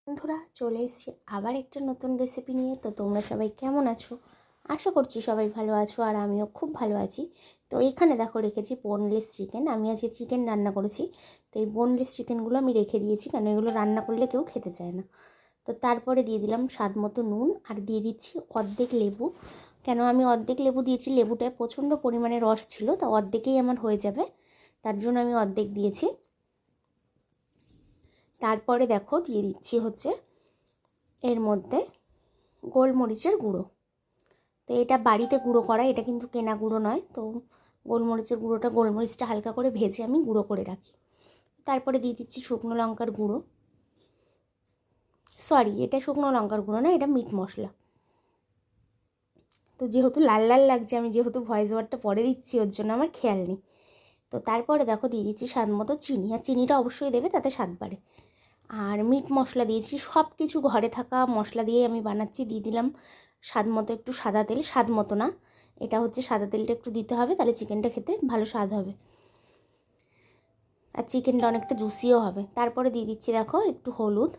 বন্ধুরা চলে এসেছি আবার একটা নতুন রেসিপি নিয়ে। তো তোমরা সবাই কেমন আছো? আশা করছি সবাই ভালো আছো, আর আমিও খুব ভালো আছি। তো এখানে দেখো রেখেছি বোনলেস চিকেন। আমি আজকে চিকেন রান্না করেছি। তো এই বোনলেস চিকেনগুলো আমি রেখে দিয়েছি, কেন এগুলো রান্না করলে কেউ খেতে চায় না। তো তারপরে দিয়ে দিলাম স্বাদ মতো নুন, আর দিয়ে দিচ্ছি অর্ধেক লেবু। কেন আমি অর্ধেক লেবু দিয়েছি, লেবুটায় প্রচণ্ড পরিমাণে রস ছিল, তো অর্ধেকেই আমার হয়ে যাবে, তার জন্য আমি অর্ধেক দিয়েছি। তারপরে দেখো দিয়ে দিচ্ছি হচ্ছে এর মধ্যে গোলমরিচের গুঁড়ো। তো এটা বাড়িতে গুঁড়ো করা, এটা কিন্তু কেনা গুঁড়ো নয়। তো গোলমরিচের গুঁড়োটা, গোলমরিচটা হালকা করে ভেজে আমি গুঁড়ো করে রাখি। তারপরে দিয়ে দিচ্ছি শুকনো লঙ্কার গুঁড়ো। সরি, এটা শুকনো লঙ্কার গুঁড়ো না, এটা মিট মশলা। তো যেহেতু লাল লাল লাগছে, আমি যেহেতু ভয়েস ওভারটা পরে দিচ্ছি, ওর জন্য আমার খেয়াল নেই। তো তারপরে দেখো দিয়ে দিচ্ছি স্বাদ মতো চিনি, আর চিনিটা অবশ্যই দেবে, তাতে স্বাদ বাড়ে। আর মিট মশলা দিয়েছি, সব কিছু ঘরে থাকা মশলা দিয়ে আমি বানাচ্ছি। দিয়ে দিলাম স্বাদ মতো একটু সাদা তেল, স্বাদ মতো না, এটা হচ্ছে সাদা তেলটা একটু দিতে হবে, তাহলে চিকেনটা খেতে ভালো স্বাদ হবে, আর চিকেনটা অনেকটা জুসিও হবে। তারপরে দিয়ে দিচ্ছি দেখো একটু হলুদ।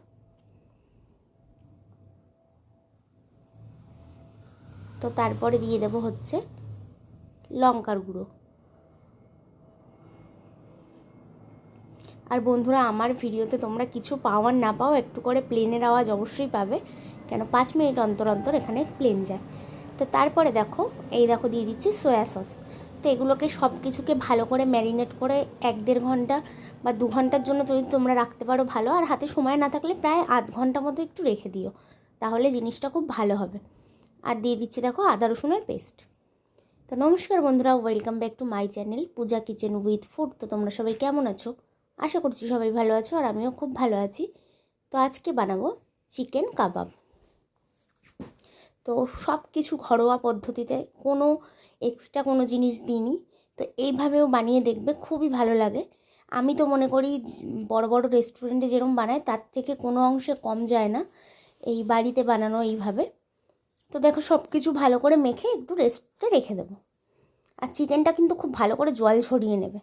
তো তারপরে দিয়ে দেবো হচ্ছে লঙ্কার গুঁড়ো। আর বন্ধুরা, আমার ভিডিওতে তোমরা কিছু পাও আর না পাও, একটু করে প্লেনের আওয়াজ অবশ্যই পাবে, কেন 5 মিনিট অন্তর অন্তর এখানে প্লেন যায়। তো তারপরে দেখো দিয়ে দিচ্ছি সয়া সস। তো এগুলোকে সব কিছুকে ভালো করে ম্যারিনেট করে 1-1.5 ঘন্টা বা 2 ঘন্টার জন্য যদি তোমরা রাখতে পারো ভালো, আর হাতে সময় না থাকলে প্রায় আধ ঘন্টা মতো একটু রেখে দিও, তাহলে জিনিসটা খুব ভালো হবে। আর দিয়ে দিচ্ছি দেখো আদা রসুনের পেস্ট। তো নমস্কার বন্ধুরা, welcome back to my channel Puja kitchen with food. তো তোমরা সবাই কেমন আছো? আশা করছি সবাই ভালো আছো, আর আমিও খুব ভালো আছি। তো আজকে বানাবো চিকেন কাবাব। তো সব কিছু ঘরোয়া পদ্ধতিতে, কোনো এক্সট্রা কোনো জিনিস দিইনি। তো এইভাবেও বানিয়ে দেখবে, খুবই ভালো লাগে। আমি তো মনে করি বড় বড় রেস্টুরেন্টে যেরকম বানায় তার থেকে কোনো অংশে কম যায় না এই বাড়িতে বানানো এইভাবে। তো দেখো সব কিছু ভালো করে মেখে একটু রেস্টে রেখে দেবো। আর চিকেনটা কিন্তু খুব ভালো করে জল ছড়িয়ে নেবে।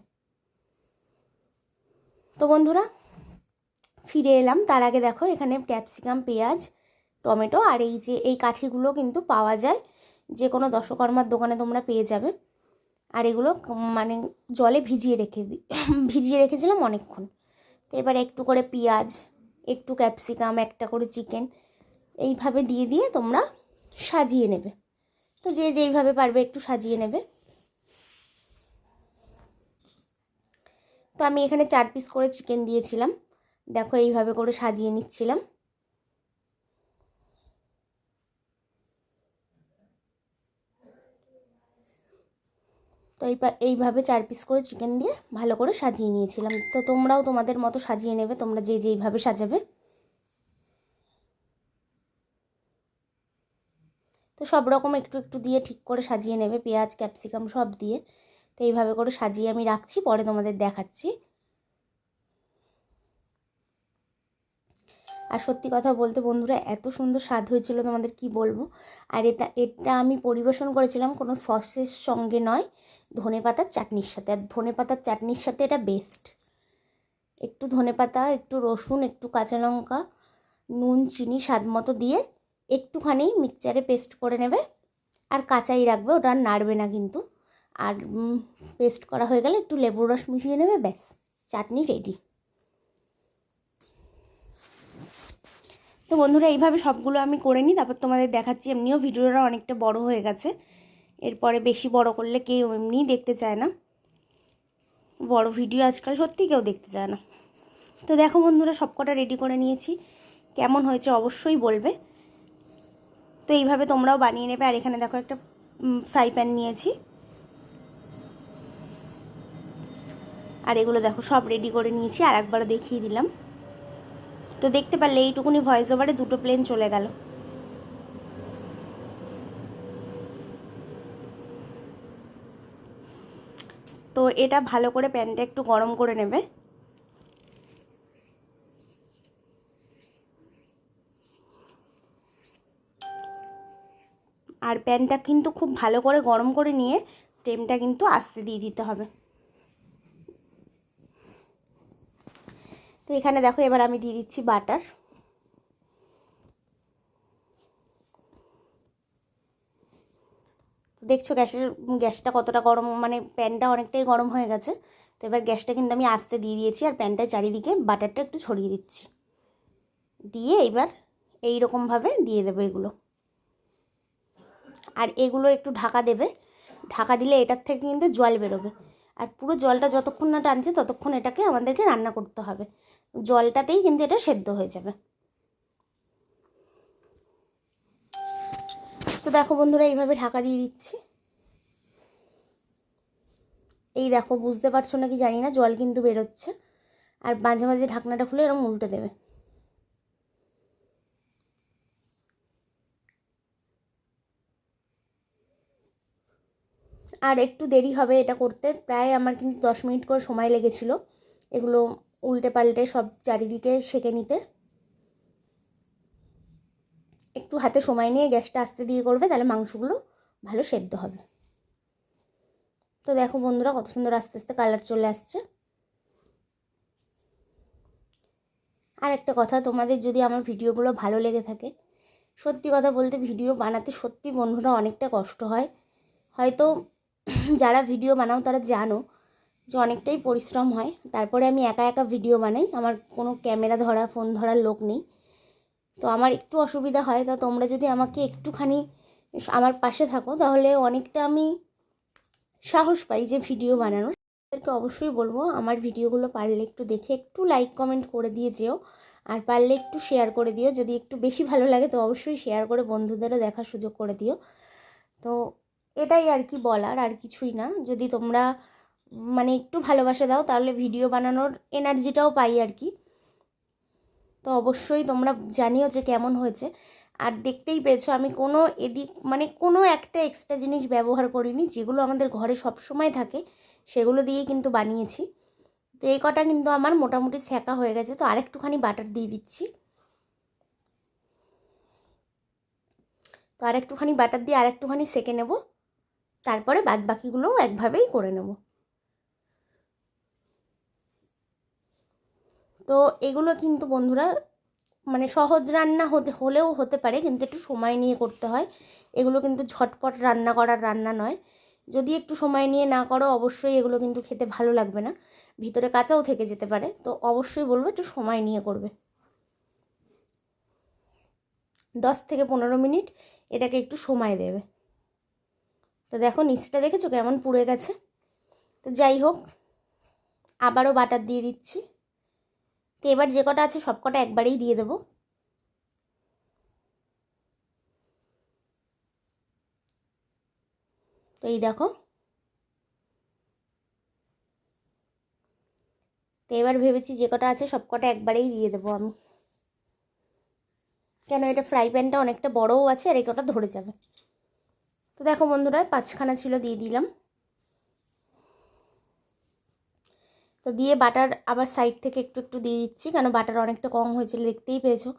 তো বন্ধুরা ফিরে এলাম, তার আগে দেখো এখানে ক্যাপসিকাম, পেঁয়াজ, টমেটো, আর এই যে এই কাঠিগুলো কিন্তু পাওয়া যায় যে কোনো দশকর্মার দোকানে, তোমরা পেয়ে যাবে। আর এগুলো মানে জলে ভিজিয়ে রেখেছিলাম অনেকক্ষণ। তো এবার একটু করে পেঁয়াজ, একটু ক্যাপসিকাম, একটা করে চিকেন, এইভাবে দিয়ে দিয়ে তোমরা সাজিয়ে নেবে। তো যে যেইভাবে পারবে একটু সাজিয়ে নেবে। তো আমি এখানে 4 পিস করে চিকেন দিয়েছিলাম, দেখো এইভাবে করে সাজিয়ে নিচ্ছিলাম। তো এইভাবে 4 পিস করে চিকেন দিয়ে ভালো করে সাজিয়ে নিয়েছিলাম। তো তোমরাও তোমাদের মতো সাজিয়ে নেবে, তোমরা যে যেইভাবে সাজাবে। তো সব রকম একটু একটু দিয়ে ঠিক করে সাজিয়ে নেবে, পেঁয়াজ ক্যাপসিকাম সব দিয়ে। তো এইভাবে করে সাজিয়ে আমি রাখছি, পরে তোমাদের দেখাচ্ছি। আর সত্যি কথা বলতে বন্ধুরা, এত সুন্দর স্বাদ হয়েছিল তোমাদের কি বলবো। আর এটা আমি পরিবেশন করেছিলাম কোনো সসের সঙ্গে নয়, ধনেপাতার চাটনির সাথে। আর ধনেপাতার চাটনির সাথে এটা বেস্ট। একটু ধনেপাতা, একটু রসুন, একটু কাঁচা লঙ্কা, নুন চিনি স্বাদ মতো দিয়ে একটুখানি মিক্সচারে পেস্ট করে নেবে, আর কাঁচাই রাখবে, ওটা নাড়বে না কিন্তু। আর পেস্ট করা হয়ে গেলে একটু লেবুর রস মিশিয়ে নেবে, ব্যাস চাটনি রেডি। তো বন্ধুরা এইভাবে সবগুলো আমি করে নিই, তারপর তোমাদের দেখাচ্ছি। এমনিও ভিডিওটা অনেকটা বড় হয়ে গেছে, এরপরে বেশি বড় করলে কেউ এমনিই দেখতে চায় না, বড় ভিডিও আজকাল সত্যি কেউ দেখতে চায় না। তো দেখো বন্ধুরা সব কটা রেডি করে নিয়েছি, কেমন হয়েছে অবশ্যই বলবে। তো এইভাবে তোমরাও বানিয়ে নেবে। আর এখানে দেখো একটা ফ্রাই প্যান নিয়েছি, আর এগুলো দেখো সব রেডি করে নিয়েছি, আর একবার দেখিয়ে দিলাম। তো দেখতে পারলে এইটুকুনি ভয়েস ওভারে 2টো প্লেন চলে গেল। তো এটা ভালো করে প্যানটা একটু গরম করে নেবে। আর প্যানটা কিন্তু খুব ভালো করে গরম করে নিয়ে ফ্লেমটা কিন্তু আস্তে দিয়ে দিতে হবে। তো এখানে দেখো এবার আমি দিয়ে দিচ্ছি বাটার। তো দেখছো গ্যাসটা কতটা গরম, মানে প্যানটা অনেকটাই গরম হয়ে গেছে। তো এবার গ্যাসটা কিন্তু আমি আস্তে দিয়ে দিয়েছি, আর প্যানটায় চারিদিকে বাটারটা একটু ছড়িয়ে দিচ্ছি। দিয়ে এবার এইরকমভাবে দিয়ে দেবো এগুলো, আর এগুলো একটু ঢাকা দেবে। ঢাকা দিলে এটার থেকে কিন্তু জল বেরোবে, আর পুরো জলটা যতক্ষণ না টানছে ততক্ষণ এটাকে আমাদেরকে রান্না করতে হবে। জলটাতেই কিন্তু এটা সেদ্ধ হয়ে যাবে। তো দেখো বন্ধুরা, এইভাবে ঢাকা দিয়ে দিচ্ছি। এই দেখো, বুঝতে পারছো নাকি জানি না, জল কিন্তু বেরোচ্ছে। আর মাঝে মাঝে ঢাকনাটা খুলে এরকম উল্টে দেবে। আর একটু দেরি হবে এটা করতে, প্রায় আমার কিন্তু 10 মিনিট করে সময় লেগেছিল এগুলো উল্টে পাল্টে সব চারিদিকে সেঁকে নিতে। একটু হাতে সময় নিয়ে গ্যাসটা আস্তে দিয়ে করবে, তাহলে মাংসগুলো ভালো সেদ্ধ হবে। তো দেখো বন্ধুরা, কত সুন্দর আস্তে আস্তে কালার চলে আসছে। আর একটা কথা, তোমাদের যদি আমার ভিডিওগুলো ভালো লেগে থাকে, সত্যি কথা বলতে ভিডিও বানাতে সত্যি বন্ধুরা অনেকটা কষ্ট হয়। হয়তো যারা ভিডিও বানাও তারা জানো যে অনেকটাই পরিশ্রম হয়। তারপরে আমি একা একা ভিডিও বানাই, আমার কোনো ক্যামেরা ধরা ফোন ধরার লোক নেই, তো আমার একটু অসুবিধা হয়। তা তোমরা যদি আমাকে একটুখানি আমার পাশে থাকো, তাহলে অনেকটা আমি সাহস পাই যে ভিডিও বানানোর। তাদেরকে অবশ্যই বলবো আমার ভিডিওগুলো পারলে একটু দেখে একটু লাইক কমেন্ট করে দিয়ে যেও, আর পারলে একটু শেয়ার করে দিও। যদি একটু বেশি ভালো লাগে তো অবশ্যই শেয়ার করে বন্ধুদেরও দেখার সুযোগ করে দিও। তো এটাই আর কি বলার, আর কিছুই না। যদি তোমরা মানে একটু ভালোবাসা দাও, তাহলে ভিডিও বানানোর এনার্জিটাও পাই আর কি। তো অবশ্যই তোমরা জানিও যে কেমন হয়েছে। আর দেখতেই পেয়েছো আমি কোনো মানে কোনো একটা এক্সট্রা জিনিস ব্যবহার করিনি, যেগুলো আমাদের ঘরে সব সময় থাকে সেগুলো দিয়েই কিন্তু বানিয়েছি। তো এই কটা কিন্তু আমার মোটামুটি সেঁকা হয়ে গেছে। তো আরেকটুখানি বাটার দিয়ে দিচ্ছি। তো আরেকটুখানি বাটার দিয়ে আরেকটুখানি সেঁকে নেব, তারপরে বাদ বাকিগুলোও একভাবেই করে নেব। তো এগুলো কিন্তু বন্ধুরা মানে সহজ রান্না হলেও হতে পারে, কিন্তু একটু সময় নিয়ে করতে হয়। এগুলো কিন্তু ঝটপট রান্না করার রান্না নয়। যদি একটু সময় নিয়ে না করো, অবশ্যই এগুলো কিন্তু খেতে ভালো লাগবে না, ভিতরে কাঁচাও থেকে যেতে পারে। তো অবশ্যই বলবো একটু সময় নিয়ে করবে। 10 থেকে 15 মিনিট এটাকে একটু সময় দেবে। তো দেখো নিচটা দেখেছো কেমন পুড়ে গেছে। তো যাই হোক, আবারও বাটার দিয়ে দিচ্ছি। তো এবার যে কটা আছে সব কটা একবারেই দিয়ে দেবো। তো এই দেখো, তো এবার ভেবেছি যে কটা আছে সব কটা একবারেই দিয়ে দেবো আমি, কেন এটা ফ্রাই প্যানটা অনেকটা বড়ও আছে আর এই কটা ধরে যাবে। তো দেখো বন্ধুরা, 5খানা ছিল, দিয়ে দিলাম। তো দিয়ে বাটার আবার সাইড থেকে একটু একটু দিয়ে দিচ্ছি, কেন বাটার অনেকটা কম হয়েছিল দেখতেই পেয়েছো।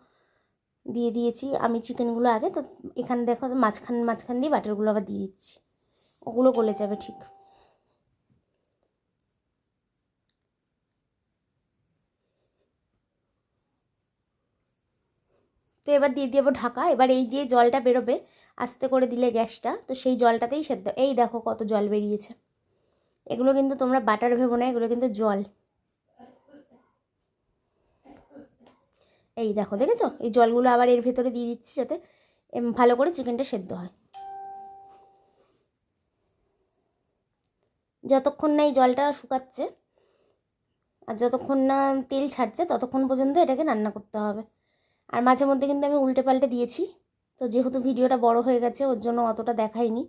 দিয়ে দিয়েছি আমি চিকেনগুলো আগে। তো এখানে দেখো মাঝখান দিয়ে বাটারগুলো আবার দিয়ে দিচ্ছি, ওগুলো গলে যাবে ঠিক। তো এবার দিয়ে দেবো ঢাকা। এবার এই যে জলটা বেরোবে আস্তে করে দিলে গ্যাসটা, তো সেই জলটাতেই সেদ্ধ। এই দেখো কত জল বেরিয়েছে। এগুলো কিন্তু তোমরা বাটার ভেবো না, এগুলো কিন্তু জল। এই দেখো, দেখেছো এই জলগুলো আবার এর ভেতরে দিয়ে দিচ্ছি, যাতে ভালো করে চিকেনটা সেদ্ধ হয়। যতক্ষণ না এই জলটা শুকাচ্ছে আর যতক্ষণ না তেল ছাড়ছে ততক্ষণ পর্যন্ত এটাকে রান্না করতে হবে। আর মাঝে মধ্যে কিন্তু আমি উল্টে পাল্টে দিয়েছি। তো যেহেতু ভিডিওটা বড় হয়ে গেছে ওর জন্য অতটা দেখাইনি।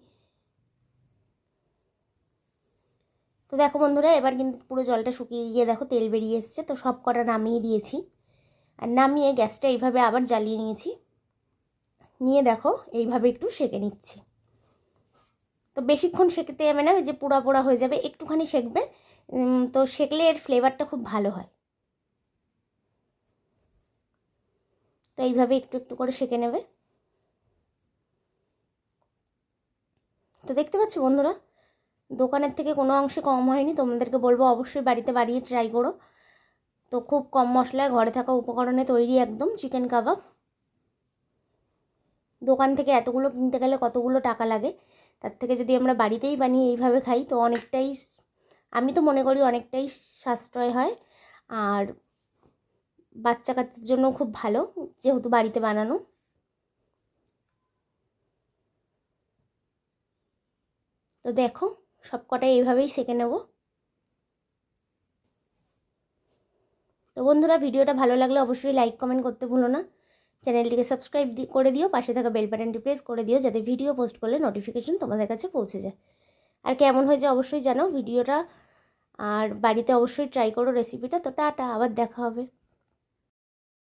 তো দেখো বন্ধুরা, এবার কিন্তু পুরো জলটা শুকিয়ে গিয়ে দেখো তেল বেরিয়ে এসছে। তো সব কটা নামিয়ে দিয়েছি, আর নামিয়ে গ্যাসটা এইভাবে আবার জ্বালিয়ে নিয়েছি। নিয়ে দেখো এইভাবে একটু সেঁকে নিচ্ছি। তো বেশিক্ষণ সেঁকতে যাবে না, যে পোড়া পোড়া হয়ে যাবে, একটুখানি সেঁকবে। তো সেঁকলে এর ফ্লেভারটা খুব ভালো হয়। তো এইভাবে একটু একটু করে সেঁকে নেবে। তো দেখতে পাচ্ছ বন্ধুরা, দোকানের থেকে কোনো অংশে কম হয়নি। তোমাদেরকে বলবো অবশ্যই বাড়িতে বানিয়ে ট্রাই করো। তো খুব কম মশলায় ঘরে থাকা উপকরণে তৈরি একদম চিকেন কাবাব। দোকান থেকে এতগুলো কিনতে গেলে কতগুলো টাকা লাগে, তার থেকে যদি আমরা বাড়িতেই বানিয়ে এইভাবে খাই তো অনেকটাই, আমি তো মনে করি অনেকটাই সাশ্রয় হয়, আর বাচ্চা কাচ্চার জন্য খুব ভালো যেহেতু বাড়িতে বানানো। তো দেখো সব কটাই এইভাবেই সেঁকে নেব। তো বন্ধুরা, ভিডিওটা ভালো লাগলে অবশ্যই লাইক কমেন্ট করতে ভুলো না, চ্যানেলটিকে সাবস্ক্রাইব করে দিও, পাশে থাকা বেল বাটনটি প্রেস করে দিও যাতে ভিডিও পোস্ট করলে নোটিফিকেশন তোমাদের কাছে পৌঁছে যায়। আর কেমন হয়েছে অবশ্যই জানাও ভিডিওটা, আর বাড়িতে অবশ্যই ট্রাই করো রেসিপিটা। তো টাটা, আবার দেখা হবে।